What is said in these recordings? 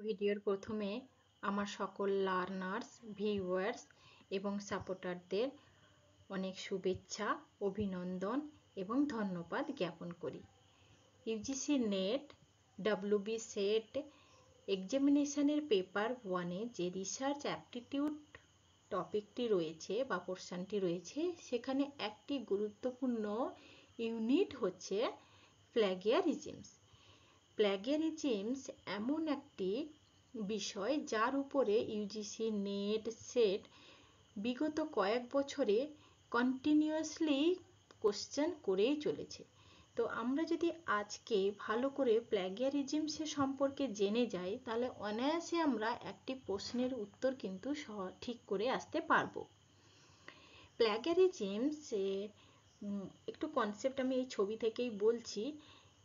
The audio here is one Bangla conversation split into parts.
ভিডিওর প্রথমে আমার সকল লার্নার্স, ভিউয়ার্স এবং সাপোর্টারদের অনেক শুভেচ্ছা, অভিনন্দন এবং ধন্যবাদ জ্ঞাপন করি। ইউজিসি নেট ডাব্লিউবি সেট এক্সামিনেশনের পেপার 1-এ যে রিসার্চ অ্যাপটিটিউড টপিকটি রয়েছে বা পোর্শনটি রয়েছে, সেখানে একটি গুরুত্বপূর্ণ ইউনিট হচ্ছে প্ল্যাগিয়ারিজমস। প্ল্যাগিয়ারিজমস এমন একটি বিষয় যার উপরে ইউজিসি নেট সেট বিগত কয়েক বছরে কন্টিনিউয়াসলি কোশ্চেন করেই চলেছে। তো আমরা যদি আজকে ভালো করে প্ল্যাগিয়ারিজমস সম্পর্কে জেনে যাই, তাহলে অনায়াসে আমরা একটি প্রশ্নের উত্তর কিন্তু ঠিক করে আসতে পারবো। প্ল্যাগিয়ারিজমস একটু কনসেপ্ট আমি এই ছবি থেকেই বলছি।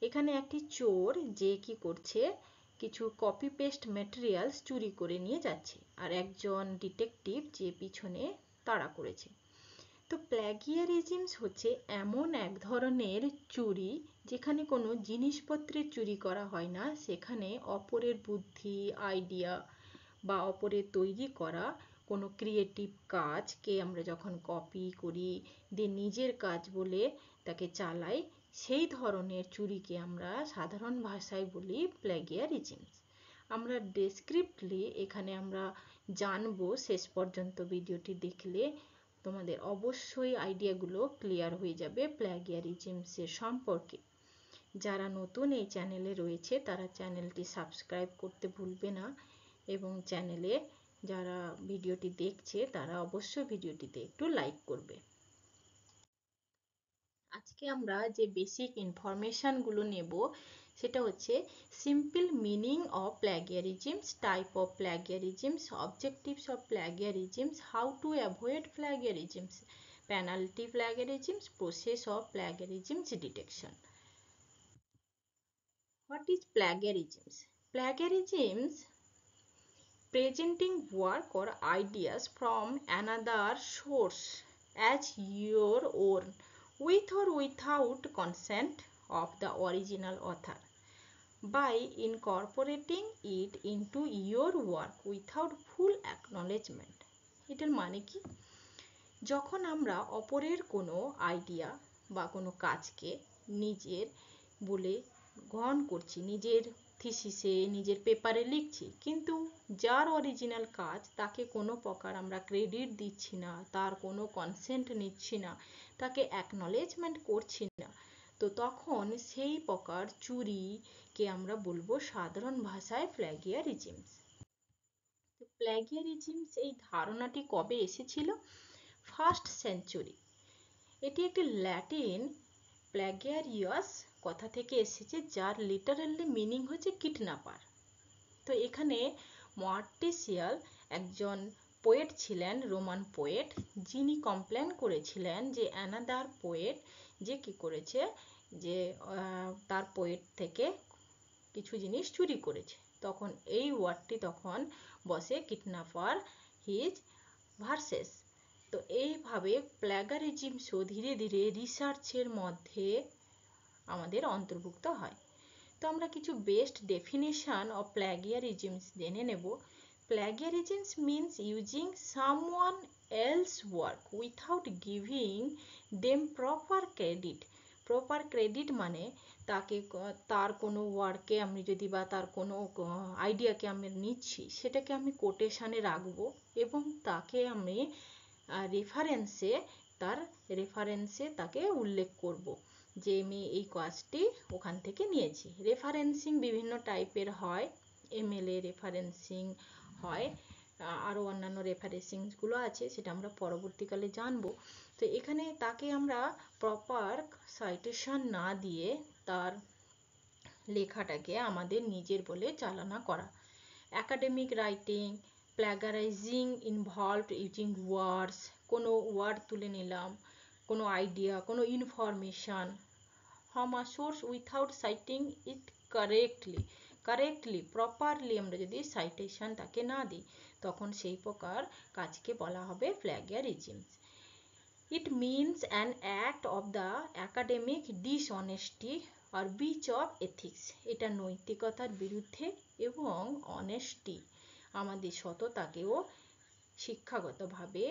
এখানে একটি চোর যে কি করছে, কিছু কপি পেস্ট ম্যাটেরিয়ালস চুরি করে নিয়ে যাচ্ছে, আর একজন ডিটেকটিভ যে পিছনে তাড়া করেছে। তো প্ল্যাগিয়ারিজমস হচ্ছে এমন এক ধরনের চুরি যেখানে কোনো জিনিসপত্রের চুরি করা হয় না, সেখানে অপরের বুদ্ধি, আইডিয়া বা অপরের তৈরি করা কোনো ক্রিয়েটিভ কাজকে আমরা যখন কপি করি, দিয়ে নিজের কাজ বলে তাকে চালাই, সেই ধরনের চুরিকে আমরা সাধারণ ভাষায় বলি প্ল্যাগিয়ারিজমস। আমরা ডেসক্রিপ্টলি এখানে আমরা জানবো, শেষ পর্যন্ত ভিডিওটি দেখলে তোমাদের অবশ্যই আইডিয়াগুলো ক্লিয়ার হয়ে যাবে প্ল্যাগিয়ারিজমসের সম্পর্কে। যারা নতুন এই চ্যানেলে রয়েছে তারা চ্যানেলটি সাবস্ক্রাইব করতে ভুলবে না, এবং চ্যানেলে যারা ভিডিওটি দেখছে তারা অবশ্যই ভিডিওটিতে একটু লাইক করবে। আজকে আমরা যে বেসিক ইনফরমেশনগুলো নেব সেটা হচ্ছে simple meaning of plagiarisms, type of plagiarisms, objectives of plagiarisms, how to avoid plagiarisms, penalty plagiarisms, process of plagiarisms detection. What is plagiarism? Plagiarism presenting work or ideas from another source as your own with or without consent of the original author by incorporating it into your work without full acknowledgement. এটার মানে কি? যখন আমরা অপরের কোনো আইডিয়া বা কোনো কাজকে নিজের বলে গ্রহণ করছি, নিজের থিসিসে, নিজের পেপারে লিখছি, কিন্তু যার অরিজিনাল কাজ তাকে কোনো প্রকার আমরা ক্রেডিট দিচ্ছি না, তার কোনো কনসেন্ট নিচ্ছি না, তাকে অ্যাকনলেজমেন্ট করছি না, তো তখন সেই প্রকার চুরিকে আমরা বলবো সাধারণ ভাষায় প্ল্যাগিয়ারিজমস। প্ল্যাগিয়ারিজমস এই ধারণাটি কবে এসেছিল? First century. এটি একটি ল্যাটিন প্ল্যাগিয়ারিয়াস কথা থেকে এসেছে, যার লিটারালি মিনিং হচ্ছে কিডন্যাপার। তো এখানে মার্টিসিয়াল একজন পোয়েট ছিলেন, রোমান পোয়েট, যিনি কমপ্লেন করেছিলেন যে অ্যানাদার পোয়েট যে কি করেছে, যে তার পোয়েট থেকে কিছু জিনিস চুরি করেছে। তখন এই ওয়ার্ডটি তখন বসে কিডন্যাপার হিজ ভার্সেস। তো এইভাবে প্ল্যাগারিজমসও ধীরে ধীরে রিসার্চের মধ্যে আমাদের অন্তর্ভুক্ত হয়। তো আমরা কিছু বেস্ট ডেফিনেশন অফ প্ল্যাগিয়ারিজমস জেনে নেব। Plagiarisms means using someone else work without giving them proper credit. Proper credit মানে তাকে, তার কোনো ওয়ার্কে আমি যদি বা তার কোনো আইডিয়াকে আমি নিচ্ছি, সেটাকে আমি কোটেশানে রাখবো এবং তাকে আমি রেফারেন্সে তাকে উল্লেখ করব যে আমি এই কাজটি ওখান থেকে নিয়েছি। রেফারেন্সিং বিভিন্ন টাইপের হয়, এমএলএ রেফারেন্সিং হয়, আরও অন্যান্য রেফারেন্সিংগুলো আছে, সেটা আমরা পরবর্তীকালে জানবো। তো এখানে তাকে আমরা প্রপার সাইটেশন না দিয়ে তার লেখাটাকে আমাদের নিজের বলে চালনা করা। Academic writing, plagiarizing involved using words, কোনো ওয়ার্ড তুলে নিলাম, কোনো আইডিয়া, কোনো information from a source without citing it correctly properly আমরা যদি সাইটেশন তাকে না দিই, তখন সেই প্রকার কাজকে বলা হবে plagiarism. It means an act of the academic dishonesty আর বিচ অফ এথিক্স, এটা নৈতিকতার বিরুদ্ধে এবং অনেস্টি আমাদের সততাকেও শিক্ষাগতভাবে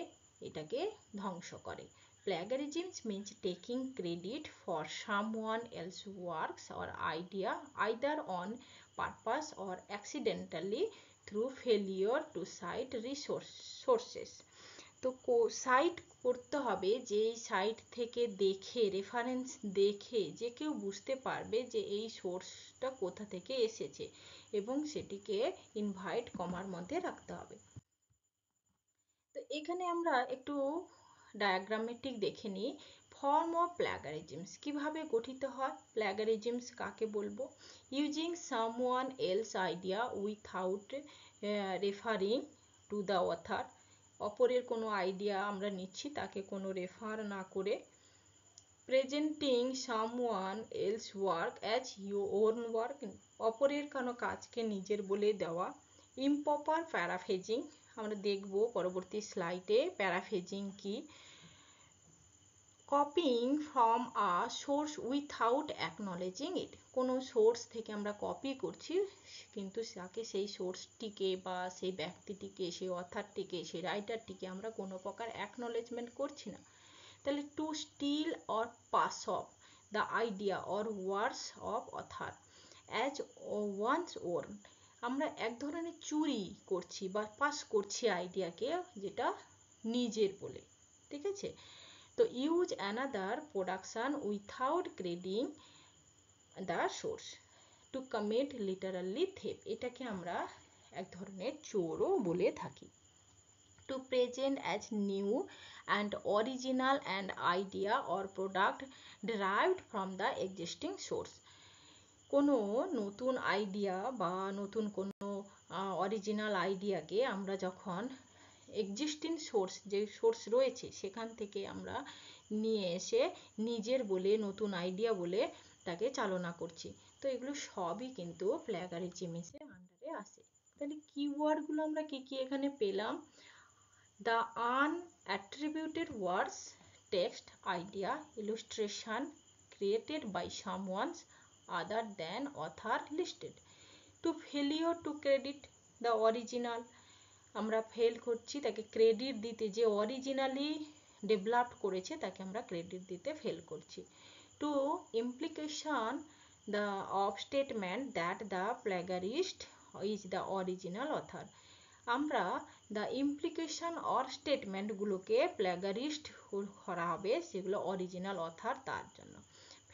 এটাকে ধ্বংস করে। Plagiarisms means taking credit for someone else works or idea either on purpose or accidentally through failure to cite sources. তো সাইট করতে হবে, যে সাইট থেকে দেখে রেফারেন্স দেখে যে কেউ বুঝতে পারবে যে এই সোর্সটা কোথা থেকে এসেছে এবং সেটিকে ইনভাইট কমার মধ্যে রাখতে হবে। তো এখানে আমরা একটু ডায়াগ্রামেটিক দেখে নিই। ফর্ম অফ প্ল্যাগারিজমস কিভাবে গঠিত হয়, প্ল্যাগারিজমস কাকে বলবো। Using someone else idea without referring to the author, অপরের কোনো আইডিয়া আমরা নিচ্ছি তাকে কোনো রেফার না করে। Presenting someone else work as your own work, অপরের কোনো কাজকে নিজের বলে দেওয়া। ইমপ্রপার প্যারাফ্রেজিং, আমরা দেখব পরবর্তী স্লাইডে প্যারাফ্রেজিং কি। Copying from a source without acknowledging it, কোনো সোর্স থেকে আমরা কপি করছি কিন্তু তাকে সেই সোর্সটিকে বা সেই ব্যক্তিটিকে, সেই অথারটিকে, সেই রাইটারটিকে আমরা কোনো প্রকার অ্যাকনলেজমেন্ট করছি না। তাহলে to steal or pass off the idea or words of author as ones own, আমরা এক ধরনের চুরি করছি বা পাস করছি আইডিয়াকে যেটা নিজের বলে, ঠিক আছে। তো use another production without crediting the source to commit literally theft, এটাকে আমরা এক ধরনের চোরও বলে থাকি। To present as new and original and idea or product derived from the existing source, কোনো নতুন আইডিয়া বা নতুন কোনো অরিজিনাল আইডিয়াকে আমরা যখন এক্সিস্টিং সোর্স, যে সোর্স রয়েছে সেখান থেকে আমরা নিয়ে এসে নিজের বলে, নতুন আইডিয়া বলে তাকে চালনা করছি। তো এগুলো সবই কিন্তু প্ল্যাগারিজমের আন্ডারে আসে। তাহলে কিওয়ার্ডগুলো আমরা কি কি এখানে পেলাম। The unattributed words, text, idea, illustration created by someone other than author listed. To failure to credit the original, আমরা ফেল করছি তাকে ক্রেডিট দিতে, যে অরিজিনালি ডেভেলপ করেছে তাকে আমরা ক্রেডিট দিতে ফেল করছি। To implication the of statement that the plagiarist is the original author, আমরা দ্য ইমপ্লিকেশন অর স্টেটমেন্টগুলোকে প্ল্যাগারিস্ট করা হবে সেগুলো অরিজিনাল অথার তার জন্য।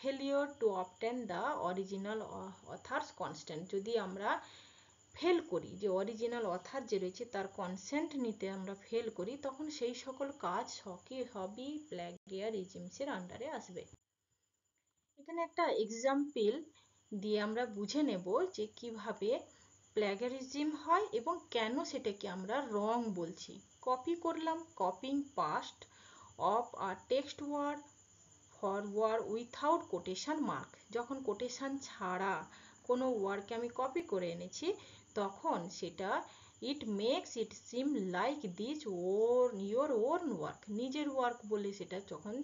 Failure to obtain the original author's consent, যদি আমরা ফেল করি, যে অরিজিনাল অথার যে রয়েছে তার কনসেন্ট নিতে আমরা ফেল করি, তখন সেই সকল কাজ সবই প্ল্যাগিয়ারিজমসের আন্ডারে আসবে। এখানে একটা এক্সাম্পল দিয়ে আমরা বুঝে নেব যে কিভাবে প্ল্যাগারিজম হয় এবং কেন সেটাকে আমরা রং বলছি। কপি করলাম, copying paste of a text word forward without quotation mark, যখন কোটেশন ছাড়া কোনো ওয়ার্ডকে আমি কপি করে এনেছি তখন সেটা it makes it seem like this your own work, নিজের ওয়ার্ক বলে সেটা যখন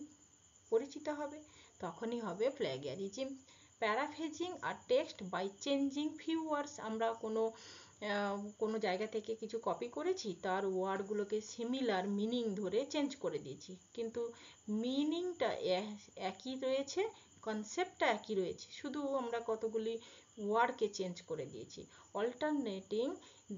পরিচিত হবে তখনই হবে প্ল্যাগিয়ারিজম। প্যারাফ্রেজিং আর text by changing few words, আমরা কোনো জায়গা থেকে কিছু কপি করেছি, তার ওয়ার্ডগুলোকে সিমিলার মিনিং ধরে চেঞ্জ করে দিয়েছি, কিন্তু মিনিংটা একই রয়েছে, কনসেপ্টটা একই রয়েছে, শুধু আমরা কতগুলি ওয়ার্ডকে চেঞ্জ করে দিয়েছি। Alternating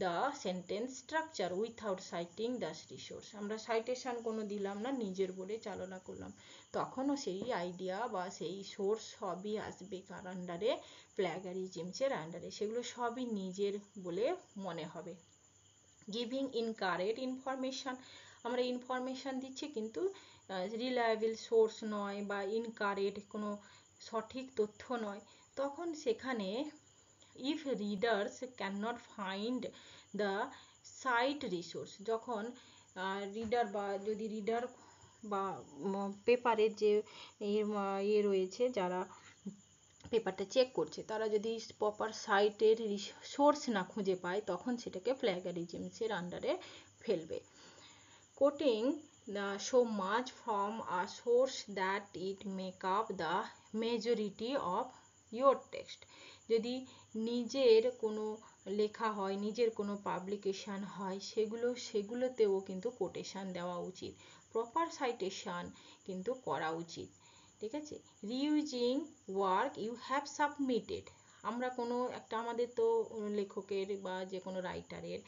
the sentence structure without citing the resource, আমরা সাইটেশন কোনো দিলাম না, নিজের বলে চালনা করলাম, তখনও সেই আইডিয়া বা সেই সোর্স সবই আসবে কার আন্ডারে, প্ল্যাগারিজমসের আন্ডারে, সেগুলো সবই নিজের বলে মনে হবে। গিভিং ইনকারেক্ট ইনফরমেশন, আমরা ইনফরমেশান দিচ্ছি কিন্তু রিলায়েবল সোর্স নয় বা ইনকারেক্ট কোনো সঠিক তথ্য নয়, তখন সেখানে if readers can not find the cite resource, যখন রিডার বা যদি রিডার বা পেপারের যে ইয়ে রয়েছে যারা পেপারটা চেক করছে তারা যদি প্রপার সাইটের সোর্স না খুঁজে পায় তখন সেটাকে প্ল্যাগারিজমসের আন্ডারে ফেলবে। Coating so much from a source that it make up the majority of your text. যদি নিজের কোনো লেখা হয়, নিজের কোনো পাবলিকেশন হয়, সেগুলোতেও কিন্তু কোটেশন দেওয়া উচিত, প্রপার সাইটেশন কিন্তু করা উচিত। ঠিক আছে। রিইউজিং ওয়ার্ক ইউ হ্যাভ সাবমিটেড। আমরা কোনো একটা, আমাদের তো লেখকের বা যে কোনো রাইটারের,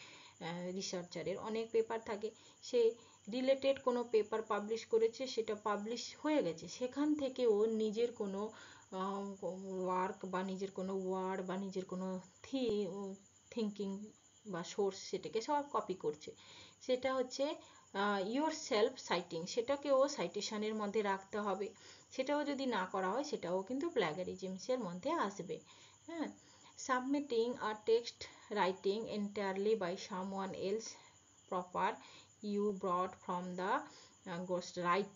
রিসার্চারের অনেক পেপার থাকে, সে রিলেটেড কোনো পেপার পাবলিশ করেছে, সেটা পাবলিশ হয়ে গেছে, সেখান থেকে ও নিজের কোনো ওয়ার্ক বা নিজের কোনো ওয়ার্ড বা নিজের কোনো থিঙ্কিং বা সোর্স, সেটাকে সব কপি করছে, সেটা হচ্ছে ইয়োর সেলফ সাইটিং, সেটাকেও সাইটেশনের মধ্যে রাখতে হবে। সেটাও যদি না করা হয়, সেটাও কিন্তু প্ল্যাগারিজমসের মধ্যে আসবে। হ্যাঁ। Submitting a text writing entirely by someone else proper you brought from the ghost write.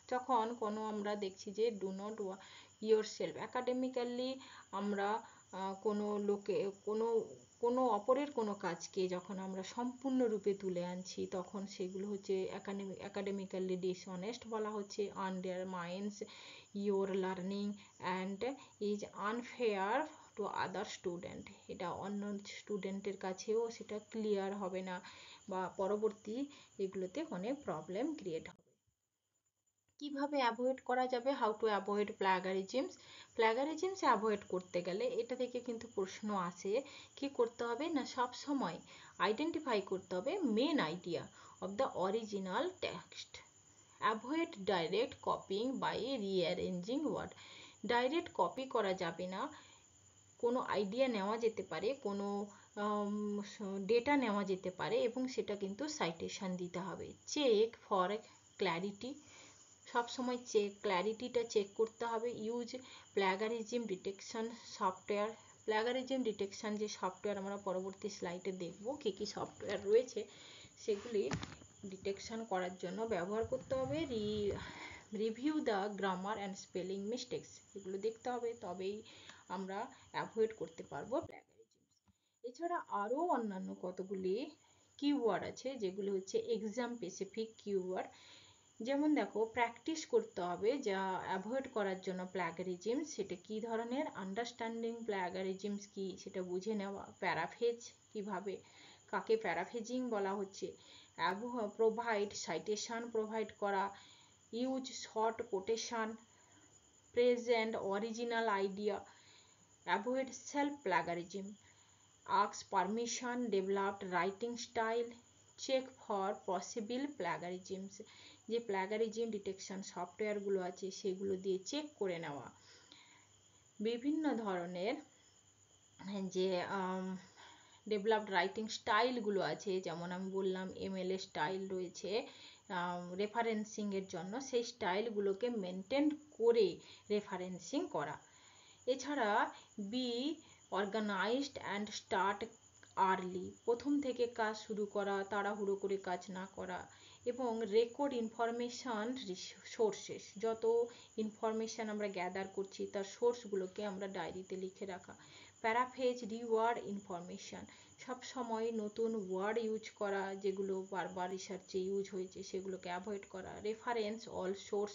যখন কোনো আমরা দেখছি যে do not yourself, academically আমরা কোনো লোকে কোনো অপরের কোনো কাজকে যখন আমরা সম্পূর্ণরূপে তুলে আনছি, তখন সেগুলো হচ্ছে একাডেমিক্যালি ডিসঅনেস্ট বলা হচ্ছে, undermines your learning and is unfair to other student. এটা অন্য স্টুডেন্টের কাছেও সেটা ক্লিয়ার হবে না, বা পরবর্তী এগুলোতে অনেক প্রবলেম ক্রিয়েট হবে। কিভাবে অ্যাভয়েড করা যাবে? How to avoid plagiarisms. Plagiarisms avoid করতে গেলে এটা থেকে কিন্তু প্রশ্ন আসে, কি করতে হবে না, সব সময় আইডেন্টিফাই করতে হবে main idea of the original text. Avoid direct copying by rearranging word. Direct copy করা যাবে না, কোনো আইডিয়া নেওয়া যেতে পারে, কোনো ডেটা নেওয়া যেতে পারে, এবং সেটা কিন্তু সাইটেশন দিতে হবে। চেক ফর ক্ল্যারিটি, সবসময় ক্ল্যারিটিটা চেক করতে হবে। Use plagiarism detection software. Plagiarism detection যে সফটওয়্যার আমরা পরবর্তী স্লাইডে দেখব কী কী সফটওয়্যার রয়েছে, সেগুলি ডিটেকশন করার জন্য ব্যবহার করতে হবে। Review the grammar and spelling mistakes, এগুলো দেখতে হবে, তবেই আমরা অ্যাভয়েড করতে পারবো প্ল্যাগারিজম। এছাড়া আরও অন্যান্য কতগুলি কিওয়ার্ড আছে, যেগুলো হচ্ছে এক্সাম স্পেসিফিক কিওয়ার্ড। যেমন দেখো, প্র্যাকটিস করতে হবে যা অ্যাভয়েড করার জন্য প্ল্যাগারিজম, সেটা কি ধরনের, আন্ডারস্ট্যান্ডিং প্ল্যাগারিজমস কি সেটা বুঝে নেওয়া, প্যারাফ্রেজ কিভাবে, কাকে প্যারাফ্রেজিং বলা হচ্ছে, প্রোভাইড সাইটেশন প্রোভাইড করা, use short quotation, present original idea, avoid self plagiarism, ask permission, developed writing style, check for possible plagiarisms। যে প্ল্যাগারিজম ডিটেকশন সফটওয়্যারগুলো আছে সেগুলো দিয়ে চেক করে নেওয়া। বিভিন্ন ধরনের যে ডেভেলপড রাইটিং স্টাইলগুলো আছে, যেমন আমি বললাম এমএলএ স্টাইল রয়েছে রেফারেন্সিংয়ের জন্য, সেই স্টাইলগুলোকে মেনটেন করে রেফারেন্সিং করা। এছাড়া be organized and start early, প্রথম থেকে কাজ শুরু করা, তাড়াহুড়ো করে কাজ না করা, এবং রেকর্ড ইনফরমেশন সোর্সেস, যত ইনফরমেশান আমরা গ্যাদার করছি তার সোর্সগুলোকে আমরা ডায়েরিতে লিখে রাখা। প্যারাফ্রেজ রিওয়ার্ড ইনফরমেশান, সবসময় নতুন ওয়ার্ড ইউজ করা, যেগুলো বারবার রিসার্চে ইউজ হয়েছে সেগুলোকে অ্যাভয়েড করা। রেফারেন্স অল সোর্স,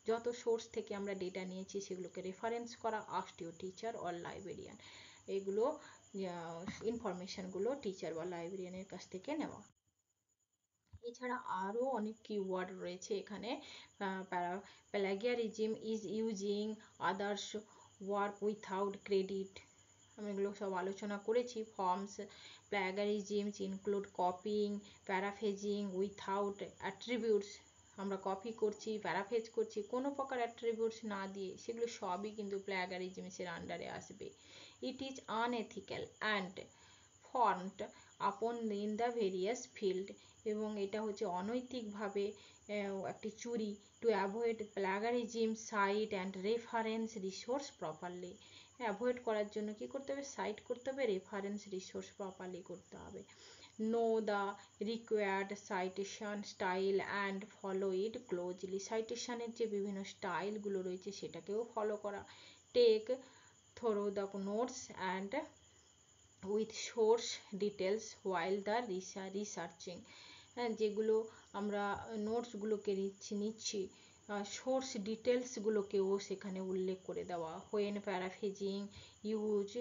যত সোর্স থেকে আমরা ডেটা নিয়েছি সেগুলোকে রেফারেন্স করা। Ask your teacher or librarian, এগুলো ইনফরমেশনগুলো টিচার বা লাইব্রেরিয়ানের কাছ থেকে নেওয়া। এছাড়া আরও অনেক কিওয়ার্ড রয়েছে এখানে। Plagiarism is using others work without credit, আমি এগুলো সব আলোচনা করেছি। Forms plagiarisms include copying, paraphrasing without attributes, আমরা কপি করছি, প্যারাফ্রেজ করছি কোনো প্রকার অ্যাট্রিবিউটস না দিয়ে, সেগুলো সবই কিন্তু প্ল্যাগারিজমসের আন্ডারে আসবে। It is unethical and frowned upon in the various field, এবং এটা হচ্ছে অনৈতিকভাবে একটি চুরি। To avoid plagiarism cite and reference resource properly, avoid করার জন্য কি করতে হবে, সাইট করতে হবে, রেফারেন্স রিসোর্স প্রপারলি করতে হবে। Know the required citation style and follow it closely, সাইটেশনের যে বিভিন্ন স্টাইলগুলো রয়েছে সেটাকেও ফলো করা। Take thorough the notes and with source details while the researching, যেগুলো আমরা নোটসগুলোকে নিচ্ছি সোর্স ডিটেলসগুলোকেও সেখানে উল্লেখ করে দেওয়া। When paraphrasing use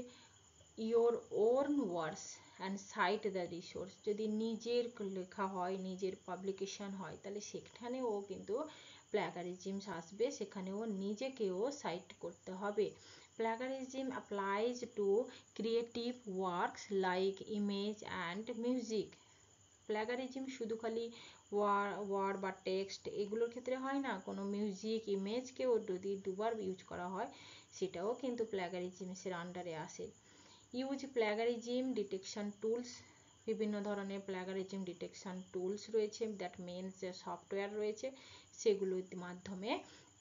your own words and cite the resource, যদি নিজের লেখা হয়, নিজের পাবলিকেশন হয়, তাহলে সেখানেও কিন্তু প্ল্যাগারিজমস আসবে, সেখানেও নিজেকেও সাইট করতে হবে। Plagiarism applies to creative works like image and music. Plagiarism শুধু খালি ওয়ার্ড বা টেক্সট এগুলোর ক্ষেত্রে হয় না, কোনো মিউজিক ইমেজকেও যদি দুবার ইউজ করা হয় সেটাও কিন্তু প্ল্যাগারিজমসের আন্ডারে আসে। ইউজ প্ল্যাগারিজম ডিটেকশন টুলস, বিভিন্ন ধরনের প্ল্যাগারিজম ডিটেকশন টুলস রয়েছে, দ্যাট মিনস যে সফটওয়্যার রয়েছে সেগুলোর মাধ্যমে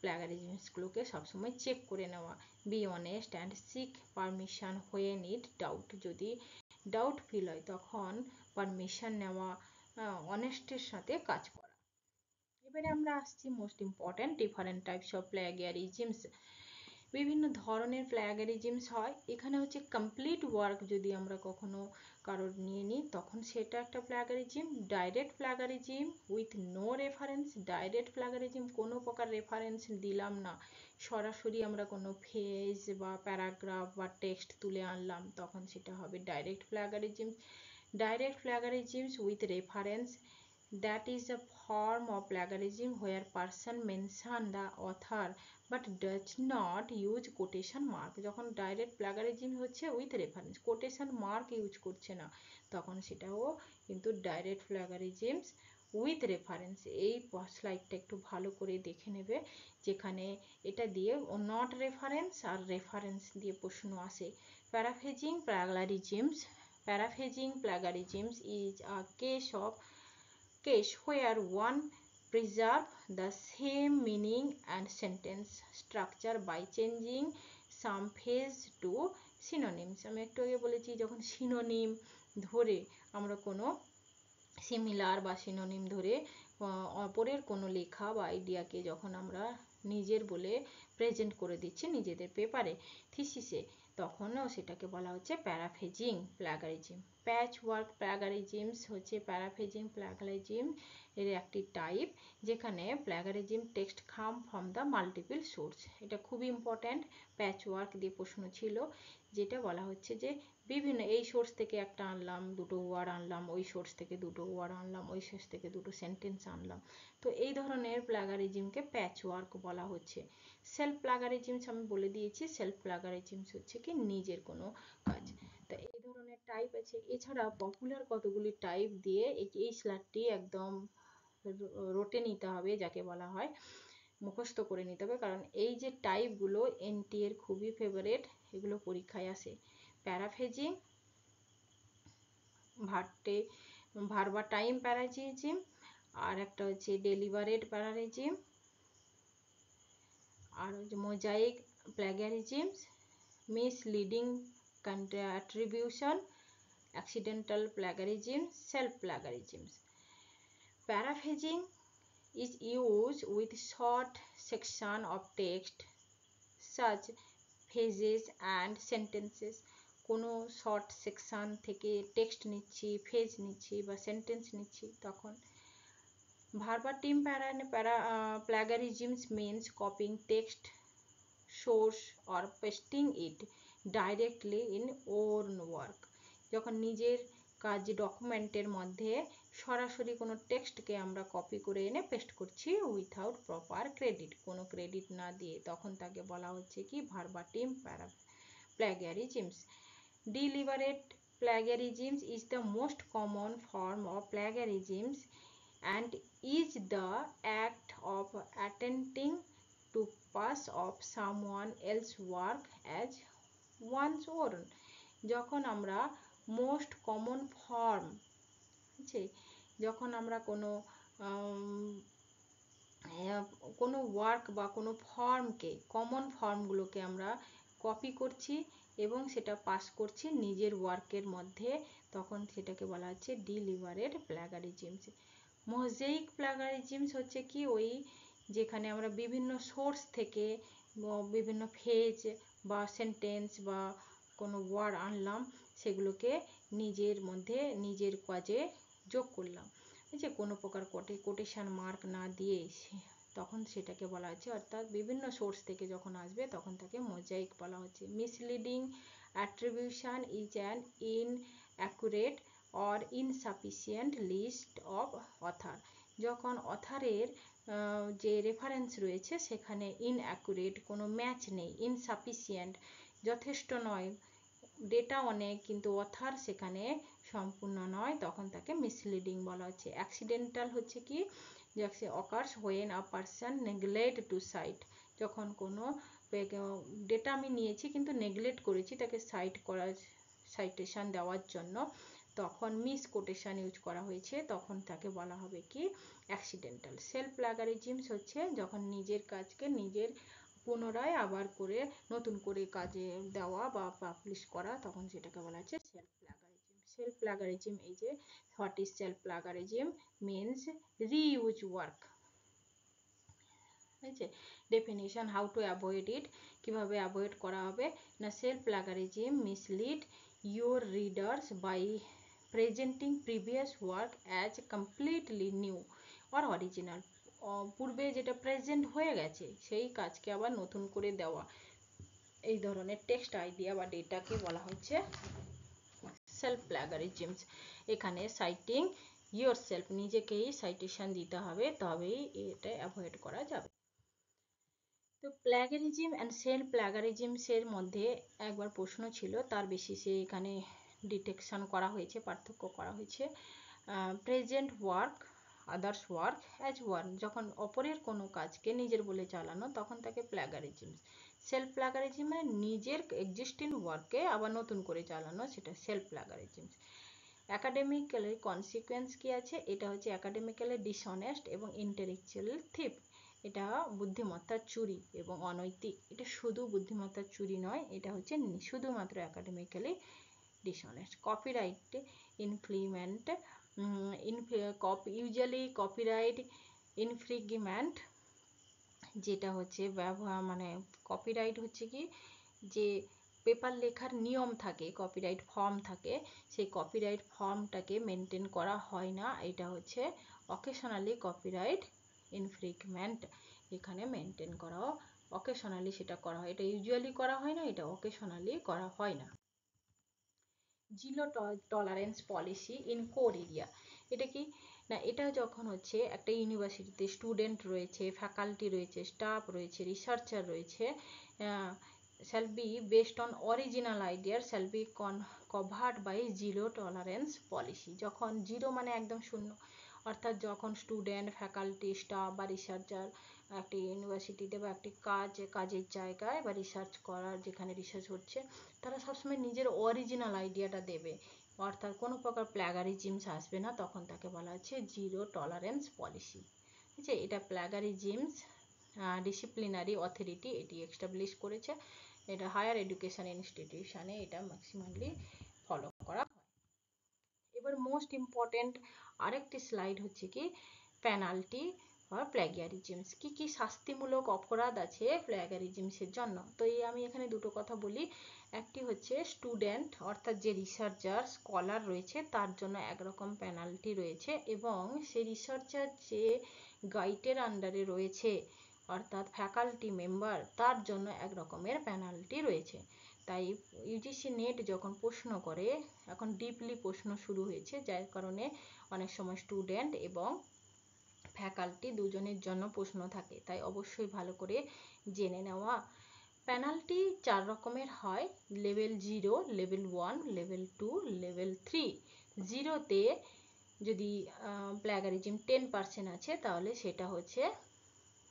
প্ল্যাগারিজমসগুলোকে সবসময় চেক করে নেওয়া। Be honest and seek permission when it doubt, যদি ডাউট ফিল হয় তখন পারমিশন নেওয়া, অনেস্টের সাথে কাজ করা। এবারে আমরা আসছি most important different types of plagiarisms. বিভিন্ন ধরনের প্ল্যাগিয়ারিজমস হয়। এখানে হচ্ছে কমপ্লিট ওয়ার্ক যদি আমরা কখনো কারোর নিয়ে নিই তখন সেটা একটা plagiarism. Direct plagiarism with no reference, direct plagiarism কোনো প্রকার রেফারেন্স দিলাম না, সরাসরি আমরা কোনো ফেজ বা প্যারাগ্রাফ বা টেক্সট তুলে আনলাম, তখন সেটা হবে direct প্ল্যাগিয়ারিজম। Direct plagiarism with reference, that is a form of plagiarism where person mention the author but does not use quotation mark। যখন ডাইরেক্ট প্লাগারিজম হচ্ছে with reference, quotation mark use করছে না, তখন সেটাও কিন্তু ডাইরেক্ট প্লাগারিজম উইথ রেফারেন্স। এই স্লাইডটা একটু ভালো করে দেখে নেবে, যেখানে এটা দিয়ে নট রেফারেন্স আর রেফারেন্স দিয়ে প্রশ্ন আসে। Paraphrasing plagiarisms, paraphrasing plagiarism is a case where one preserves the same meaning and sentence structure by changing some phrase to synonyms। আমি একটু আগে বলেছি যখন সিনোনিম ধরে আমরা কোনো সিমিলার বা সিনোনিম ধরে অপরের কোনো লেখা বা আইডিয়াকে যখন আমরা নিজের বলে প্রেজেন্ট করে দিচ্ছি নিজেদের পেপারে, থিসিসে, তখনও সেটাকে বলা হচ্ছে paraphrasing plagiarism. Patchwork plagiarisms হচ্ছে প্যারাফ্রেজিং প্লাগারিজম এর একটি টাইপ, যেখানে plagiarism text come from the multiple source. এটা খুবই ইম্পর্ট্যান্ট, প্যাচ ওয়ার্ক দিয়ে প্রশ্ন ছিল, যেটা বলা হচ্ছে যে বিভিন্ন এই সোর্স থেকে একটা আনলাম, দুটো ওয়ার্ড আনলাম, ওই সোর্স থেকে দুটো ওয়ার্ড আনলাম, ওই সোর্স থেকে দুটো সেন্টেন্স আনলাম, তো এই ধরনের প্লাগারিজমকে প্যাচ ওয়ার্ক বলা হচ্ছে। সেলফ প্লাগারিজমস আমি বলে দিয়েছি, সেলফ প্লাগারিজমস হচ্ছে কি নিজের কোনো কাজ। তো এই ধরনের টাইপ আছে। এছাড়া পপুলার কতগুলি টাইপ দিয়ে এই স্লাইডটি একদম রটে নিতে হবে, যাকে বলা হয় মুখস্থ করে নিতে হবে, কারণ এই যে টাইপগুলো এনটি এর খুবই ফেভারিট, এগুলো পরীক্ষায় আসে। প্যারাফ্রেজিং, ভার্বাটাইম প্যারাজিজম, আর একটা হচ্ছে ডেলিভারেট প্যারারিজম, আর হচ্ছে mosaic plagiarisms, misleading attribution, accidental plagiarism, self plagiarisms. Paraphrasing is used with short section of text such phrases and sentences। কোনো শর্ট সেকশন থেকে টেক্সট নিচ্ছি, ফ্রেজ নিচ্ছি বা সেন্টেন্স নিচ্ছি তখন। ভার্বাটিম plagiarisms means copying text source or pasting it directly in own work। যখন নিজের কাজ ডকুমেন্টের মধ্যে সরাসরি কোনো টেক্সটকে আমরা কপি করে এনে পেস্ট করছি উইথাউট প্রপার ক্রেডিট, কোনো ক্রেডিট না দিয়ে, তখন তাকে বলা হচ্ছে কি ভার্বাটিম প্ল্যাগিয়ারিজমস। Deliberate plagiarism is the most common form of plagiarism and is the act of attempting to pass off someone else's work as one's own। যখন আমরা মোস্ট কমন ফর্ম আছে, যখন আমরা কোনো ওয়ার্ক বা কোনো ফর্মকে, কমন ফর্মগুলোকে আমরা কপি করছি এবং সেটা পাস করছি নিজের ওয়ার্কের মধ্যে, তখন সেটাকে বলা হচ্ছে ডিলিবারেট প্লাগারিজমস। মোজাইক প্লাগারিজমস হচ্ছে কি ওই যেখানে আমরা বিভিন্ন সোর্স থেকে বিভিন্ন ফ্রেজ বা সেন্টেন্স বা কোনো ওয়ার্ড আনলাম, সেগুলোকে নিজের মধ্যে নিজের কাজে যোগ করলাম, যে কোনো প্রকার কোটেশন মার্ক না দিয়ে তখন সেটাকে বলা হচ্ছে, অর্থাৎ বিভিন্ন সোর্স থেকে যখন আসবে তখন তাকে মোজাইক বলা হচ্ছে। Misleading attribution is an inaccurate or insufficient list of author. যখন অথারের যে রেফারেন্স রয়েছে সেখানে ইনঅ্যাকুরেট, কোনো ম্যাচ নেই, ইনসাফিসিয়েন্ট যথেষ্ট নয়, ডেটা অনেক কিন্তু অথার সেখানে সম্পূর্ণ নয়, তখন তাকে মিসলিডিং বলা হচ্ছে। অ্যাক্সিডেন্টাল হচ্ছে কি, যে occurs when a person neglect to cite, যখন কোনো ডেটা আমি নিয়েছি কিন্তু নেগলেক্ট করেছি তাকে সাইটেশন দেওয়ার জন্য, তখন মিস কোটেশন ইউজ করা হয়েছে, তখন তাকে বলা হবে কি অ্যাক্সিডেন্টাল। সেলফ প্লাগারিজমস হচ্ছে যখন নিজের কাজকে নিজের পুনরায় আবার করে নতুন করে কাজে দেওয়া বা পাবলিশ করা, তখন সেটাকে বলা হচ্ছে সেলফ প্লাগারিজম। সেলফ প্লাগারিজম, এই যে what is self plagiarism means reuse work. ঠিক আছে, definition, how to avoid it, কিভাবে অ্যাভয়েড করা হবে না, self plagiarism mislead your readers by presenting previous work as completely new or original. পূর্বে যেটা প্রেজেন্ট হয়ে গেছে সেই কাজকে আবার নতুন করে দেওয়া, এই ধরনের টেক্সট আইডিয়া বা ডেটাকে বলা হচ্ছে সেলফ প্লাগারিজমস। এখানে সাইটিং ইয়োর সেলফ, নিজেকেই সাইটেশন দিতে হবে, তবেই এটা অ্যাভয়েড করা যাবে। তো প্লাগারিজম অ্যান্ড সেলফ প্লাগারিজমসের মধ্যে একবার প্রশ্ন ছিল, তার বেসিসে এখানে ডিটেকশন করা হয়েছে, পার্থক্য করা হয়েছে। Present work others work as one, যখন অপরের কোনো কাজকে নিজের বলে চালানো তখন তাকে প্লাগারিজম। সেলফ প্লাগারিজম মানে নিজের এক্সিস্টিং ওয়ার্ককে আবার নতুন করে চালানো, সেটা সেলফ প্লাগারিজম। অ্যাকাডেমিক্যালি কনসিকুয়েন্স কি আছে, এটা হচ্ছে অ্যাকাডেমিক্যালি ডিসঅনেস্ট এবং ইন্টেলেকচুয়াল থিপ, এটা বুদ্ধিমত্তার চুরি এবং অনৈতিক। এটা শুধু বুদ্ধিমত্তার চুরি নয়, এটা হচ্ছে শুধুমাত্র academically dishonest. Copyright infringement, usually copyright infringement, যেটা হচ্ছে ব্যবহার মানে কপিরাইট হচ্ছে কি, যে পেপার লেখার নিয়ম থাকে, কপিরাইট ফর্ম থাকে, সেই কপিরাইট ফর্মটাকে মেনটেন করা হয় না, এটা হচ্ছে অকেশনালি কপিরাইট ইনফ্রিগমেন্ট। এখানে মেনটেন করা, অকেশনালি সেটা করা হয়, এটা ইউজুয়ালি করা হয় না, এটা অকেশনালি করা হয় না। Zero tolerance policy in core area, এটা কি না, এটা যখন হচ্ছে একটা ইউনিভার্সিটিতে স্টুডেন্ট রয়েছে, ফ্যাকাল্টি রয়েছে, স্টাফ রয়েছে, রিসার্চার রয়েছে, shall be based on original idea shall be covered by zero tolerance policy। যখন জিরো মানে একদম শূন্য, অর্থাৎ যখন স্টুডেন্ট, ফ্যাকাল্টি, স্টাফ বা রিসার্চার একটি ইউনিভার্সিটিতে বা একটি কাজের জায়গায় বা রিসার্চ করার যেখানে রিসার্চ হচ্ছে, তারা সবসময় নিজের অরিজিনাল আইডিয়াটা দেবে, অর্থাৎ কোনো প্রকার প্লাগারিজমস আসবে না, তখন তাকে বলা হচ্ছে জিরো টলারেন্স পলিসি। ঠিক আছে, এটা প্লাগারিজমস ডিসিপ্লিনারি অথরিটি এটি এস্টাবলিশ করেছে, এটা হায়ার এডুকেশন ইনস্টিটিউশনে এটা ম্যাক্সিমামলি ফলো করা হয়। এবার মোস্ট ইম্পর্টেন্ট আরেকটি স্লাইড হচ্ছে কি পেনাল্টি বা প্লাগিয়ারিজমস, কি কি শাস্তিমূলক অপরাধ আছে প্লাগিয়ারিজমসের জন্য। তো এই আমি এখানে দুটো কথা বলি, একটি হচ্ছে স্টুডেন্ট অর্থাৎ যে রিসার্চার স্কলার রয়েছে তার জন্য একরকম পেনাল্টি রয়েছে, এবং সেই রিসার্চার যে গাইডের আন্ডারে রয়েছে অর্থাৎ ফ্যাকাল্টি মেম্বার তার জন্য এক রকমের পেনাল্টি রয়েছে। তাই ইউজিসি নেট যখন প্রশ্ন করে, এখন ডিপলি প্রশ্ন শুরু হয়েছে, যার কারণে অনেক সময় স্টুডেন্ট এবং ফ্যাকাল্টি দুজনের জন্য প্রশ্ন থাকে, তাই অবশ্যই ভালো করে জেনে নেওয়া। পেনাল্টি 4 রকমের হয়, লেভেল 0, লেভেল 1, লেভেল 2, লেভেল 3। জিরোতে যদি প্লাগারিজম 10% আছে তাহলে সেটা হচ্ছে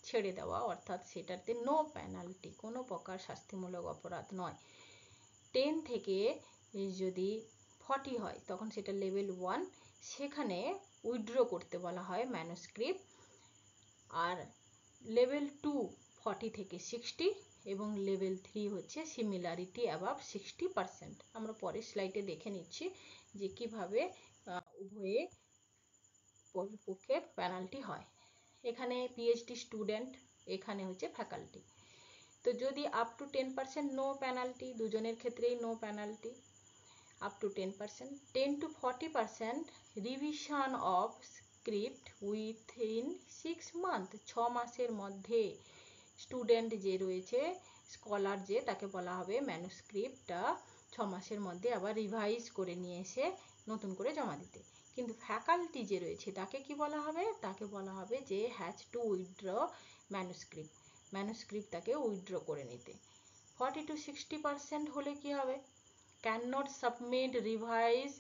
ছেড়ে দেওয়া, অর্থাৎ সেটাতে নো পেনাল্টি, কোনো প্রকার শাস্তিমূলক অপরাধ নয়। 10 থেকে যদি 40 হয় তখন সেটা লেভেল 1, সেখানে উইথড্র করতে বলা হয় ম্যানুস্ক্রিপ্ট। আর লেভেল 2 40 থেকে 60 এবং লেভেল 3 হচ্ছে সিমিলারিটি অ্যাবাভ 60%। আমরা পরের স্লাইডে দেখে নিচ্ছি যে কিভাবে উভয়ে পক্ষে পেনাল্টি হয়। এখানে পিএইচডি স্টুডেন্ট, এখানে হচ্ছে ফ্যাকাল্টি। তো যদি আপ টু 10% নো পেনাল্টি, দুজনের ক্ষেত্রেই no penalty up to 10%। 10 to 40% revision of manuscript within 6 month, 6 মাসের মধ্যে স্টুডেন্ট যে রয়েছে, স্কলার যে, তাকে বলা হবে ম্যানুস্ক্রিপ্টটা 6 মাসের মধ্যে আবার রিভাইজ করে নিয়ে এসে নতুন করে জমা দিতে। কিন্তু ফ্যাকাল্টি যে রয়েছে তাকে কি বলা হবে, তাকে বলা হবে যে has to withdraw manuscript, manuscript তাকে উইথড্র করে নিতে। 40 to 60% হলে কি হবে, can not submit revise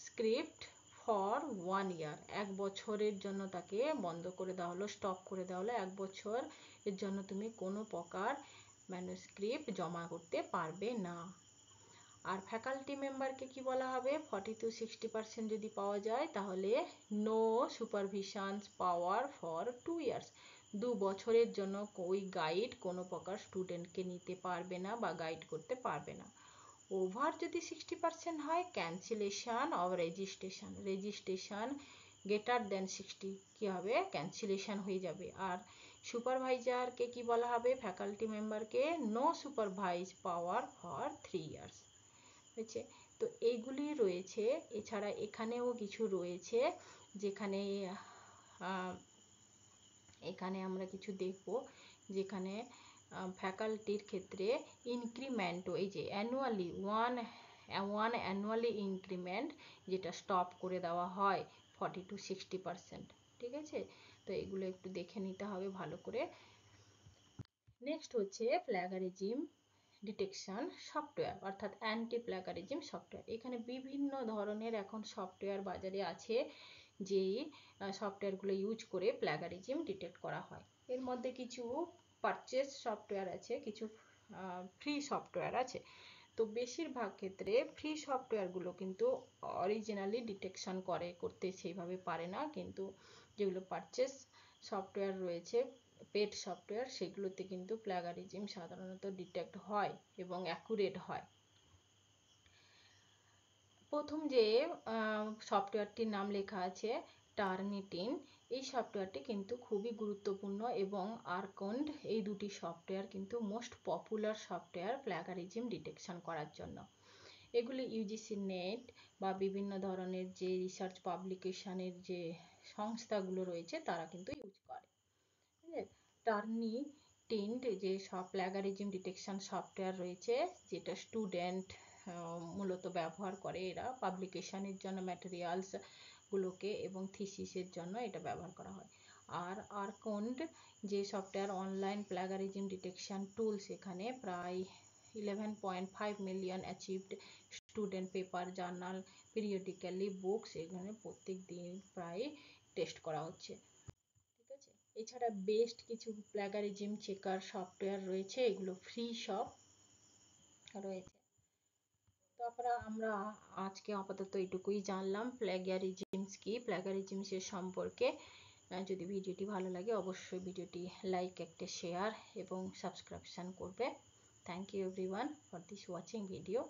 script for 1 year, 1 বছরের জন্য তাকে বন্ধ করে দেওয়া হলো, স্টপ করে দেওয়া হলো। 1 বছর এর জন্য তুমি কোনো প্রকার ম্যানুস্ক্রিপ্ট জমা করতে পারবে না। আর ফ্যাকাল্টি মেম্বারকে কি বলা হবে, 40 to 60% যদি পাওয়া যায় তাহলে no supervision power for 2 years, 2 বছরের জন্য ওই গাইড কোনো প্রকার স্টুডেন্টকে নিতে পারবে না বা গাইড করতে পারবে না। ওভার যদি 60% হয়, cancellation of registration, registration greater than 60 কি হবে, ক্যান্সেলেশন হয়ে যাবে। আর সুপারভাইজারকে কি বলা হবে, ফ্যাকাল্টি মেম্বারকে no supervise power for 3 years হয়েছে। তো এইগুলি রয়েছে। এছাড়া এখানেও কিছু রয়েছে যেখানে এখানে আমরা কিছু দেখব, যেখানে ফ্যাকাল্টির ক্ষেত্রে ইনক্রিমেন্ট, এই যে অ্যানুয়ালি ওয়ান অ্যানুয়ালি ইনক্রিমেন্ট যেটা স্টপ করে দেওয়া হয় 40 to 60%, ঠিক আছে। তো এগুলো একটু দেখে নিতে হবে ভালো করে। নেক্সট হচ্ছে প্ল্যাগারিজম ডিটেকশন সফটওয়্যার, অর্থাৎ অ্যান্টি প্ল্যাগারিজম সফটওয়্যার। এখানে বিভিন্ন ধরনের এখন সফটওয়্যার বাজারে আছে, যেই সফটওয়্যারগুলো ইউজ করে প্ল্যাগারিজম ডিটেক্ট করা হয়। এর মধ্যে কিছু পারচেজ সফটওয়্যার আছে, কিছু ফ্রি সফটওয়্যার আছে। তো বেশিরভাগ ক্ষেত্রে ফ্রি সফটওয়্যারগুলো কিন্তু অরিজিনালি ডিটেকশন করতে সেইভাবে পারে না, কিন্তু যেগুলো পারচেজ সফটওয়্যার রয়েছে, পেড সফটওয়্যার, সেগুলোতে কিন্তু প্ল্যাগারিজম সাধারণত ডিটেক্ট হয় এবং অ্যাকুরেট হয়। প্রথম যে সফটওয়্যারটির নাম লেখা আছে টার্নিটিন, এই সফটওয়্যারটি কিন্তু খুবই গুরুত্বপূর্ণ, এবং আর্কন্ড, এই দুটি সফটওয়্যার কিন্তু most popular software plagiarism detection করার জন্য। এগুলি ইউজিসি নেট বা বিভিন্ন ধরনের যে রিসার্চ পাবলিকেশনের যে সংস্থাগুলো রয়েছে তারা কিন্তু ইউজ করে। টার্নিটিন্ট যে সব প্ল্যাগারিজম ডিটেকশন সফটওয়্যার রয়েছে, যেটা স্টুডেন্ট মূলত ব্যবহার করে, এরা পাবলিকেশনের জন্য ম্যাটেরিয়ালস গুলোকে এবং থিসিসের জন্য এটা ব্যবহার করা হয়। আর আর্কন্ড যে software online plagiarism detection tools, এখানে প্রায় 11.5 million achieved student paper, journal, periodically books, এখানে প্রত্যেক দিন প্রায় টেস্ট করা হচ্ছে, ঠিক আছে। এছাড়া বেস্ট কিছু প্ল্যাগারিজম চেকার সফটওয়্যার রয়েছে, এগুলো ফ্রি সব রয়েছে। তারপরে আমরা আজকে আপাতত এটুকুই জানলাম প্ল্যাগিয়ারিজমস কি, প্ল্যাগারিজমসের সম্পর্কে। যদি ভিডিওটি ভালো লাগে অবশ্যই ভিডিওটি লাইক, একটা শেয়ার এবং সাবস্ক্রিপশন করবে। Thank you everyone for this watching video.